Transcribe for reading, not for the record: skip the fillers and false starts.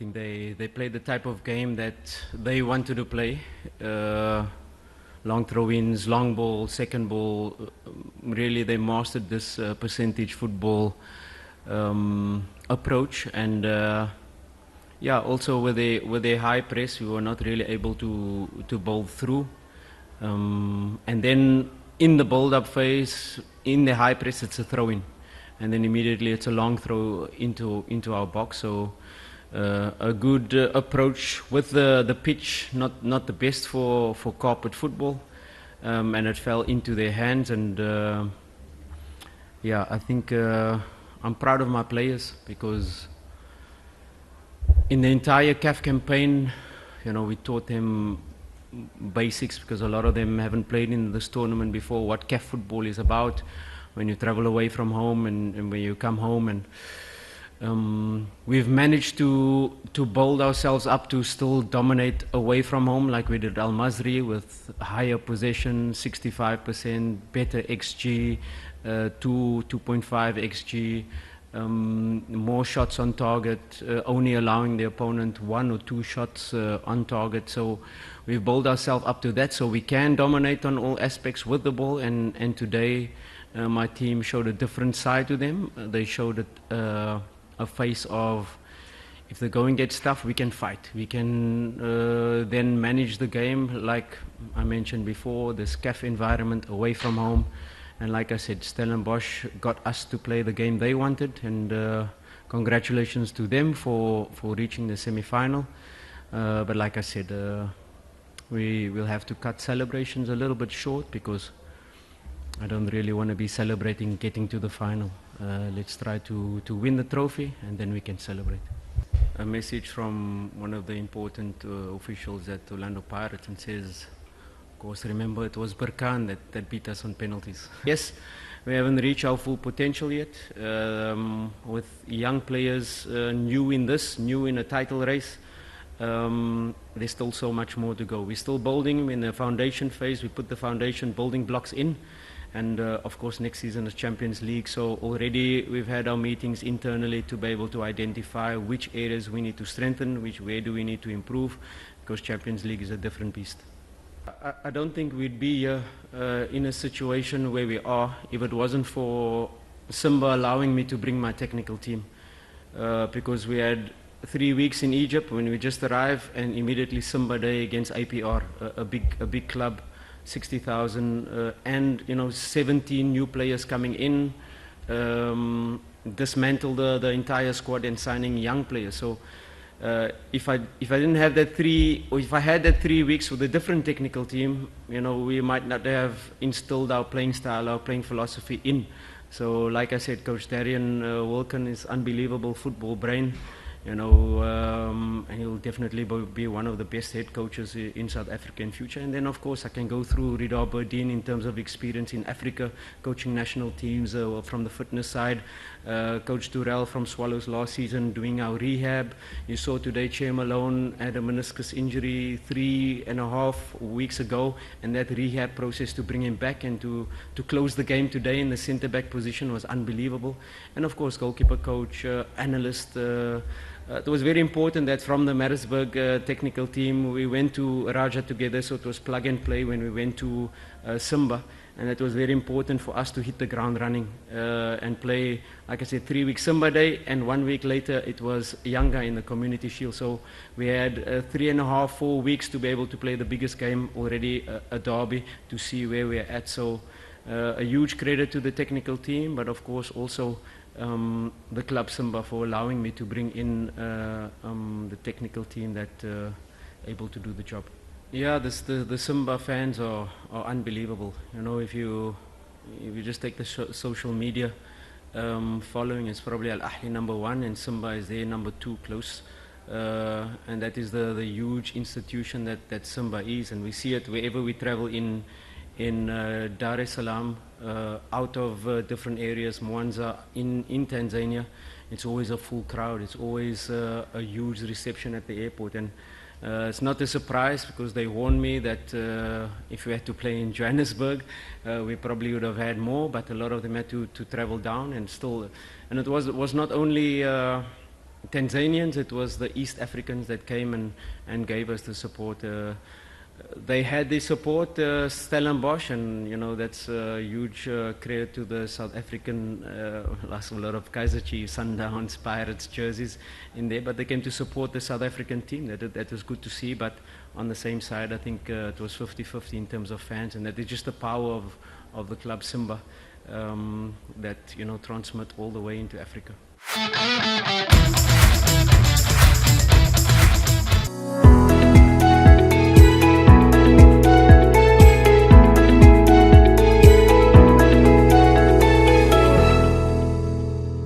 think they played the type of game that they wanted to play. Long throw-ins, long ball, second ball. Really, they mastered this percentage football approach. And yeah, also with their high press, we were not really able to bowl through. And then in the build-up phase, in the high press, it's a throw-in. And then immediately it's a long throw into our box. So a good approach with the pitch, not the best for carpet football, and it fell into their hands. And yeah, I think I'm proud of my players, because in the entire CAF campaign, we taught them basics, because a lot of them haven't played in this tournament before, what CAF football is about. When you travel away from home and when you come home, and we've managed to build ourselves up to still dominate away from home, like we did Al Masri, with higher possession, 65%, better XG, 2.5 XG, more shots on target, only allowing the opponent 1 or 2 shots on target. So we've built ourselves up to that, so we can dominate on all aspects with the ball. And today my team showed a different side to them. They showed a face of, if the going gets tough, we can fight. We can then manage the game, like I mentioned before, this CAF environment away from home. And like I said, Stellenbosch got us to play the game they wanted, and congratulations to them for reaching the semi-final. But like I said, we will have to cut celebrations a little bit short, because I don't really want to be celebrating getting to the final. Let's try to win the trophy, and then we can celebrate. A message from one of the important officials at Orlando Pirates, and says, of course, remember it was Burkan that beat us on penalties. Yes, we haven't reached our full potential yet. With young players new in a title race, there's still so much more to go. We're still building in the foundation phase. We put the foundation building blocks in. And of course, next season is Champions League. So already we've had our meetings internally to be able to identify which areas we need to strengthen, where do we need to improve, because Champions League is a different beast. I don't think we'd be here in a situation where we are if it wasn't for Simba allowing me to bring my technical team. Because we had 3 weeks in Egypt when we just arrived, and immediately Simba Day against APR, a big club. 60,000 and 17 new players coming in, dismantle the entire squad and signing young players. So if I didn't have that if I had that 3 weeks with a different technical team, we might not have instilled our playing style, our playing philosophy in. So like I said, Coach Darian Wilken is unbelievable football brain. And he'll definitely be one of the best head coaches in South Africa in future. And then, of course, I can go through Ridar Burdien in terms of experience in Africa, coaching national teams from the fitness side. Coach Durrell from Swallows last season doing our rehab. You saw today Che Malone had a meniscus injury 3.5 weeks ago, and that rehab process to bring him back and to close the game today in the centre-back position was unbelievable. And, of course, goalkeeper coach, analyst. It was very important that from the Maritzburg technical team, we went to Raja together, so it was plug and play when we went to Simba. And it was very important for us to hit the ground running and play, like I said, 3 weeks Simba Day, and 1 week later it was Yanga in the Community Shield. So we had 3.5, 4 weeks to be able to play the biggest game already, a derby, to see where we're at. So a huge credit to the technical team, but of course also the club Simba for allowing me to bring in the technical team that able to do the job. Yeah, the Simba fans are unbelievable. If you just take the social media following, it's probably Al Ahly number 1 and Simba is there number 2 close. And that is the huge institution that Simba is, and we see it wherever we travel in Dar es Salaam, out of different areas, Mwanza, in Tanzania. It's always a full crowd. It's always a huge reception at the airport, and it's not a surprise because they warned me that if we had to play in Johannesburg, we probably would have had more, but a lot of them had to travel down, and it was not only Tanzanians, it was the East Africans that came and gave us the support. They had the support, Stellenbosch, and that's a huge credit to the South African, lost a lot of Kaiser Chiefs, Sundowns, Pirates jerseys in there, but they came to support the South African team. That was good to see, but on the same side, I think it was 50-50 in terms of fans, and that is just the power of the club Simba that transmit all the way into Africa.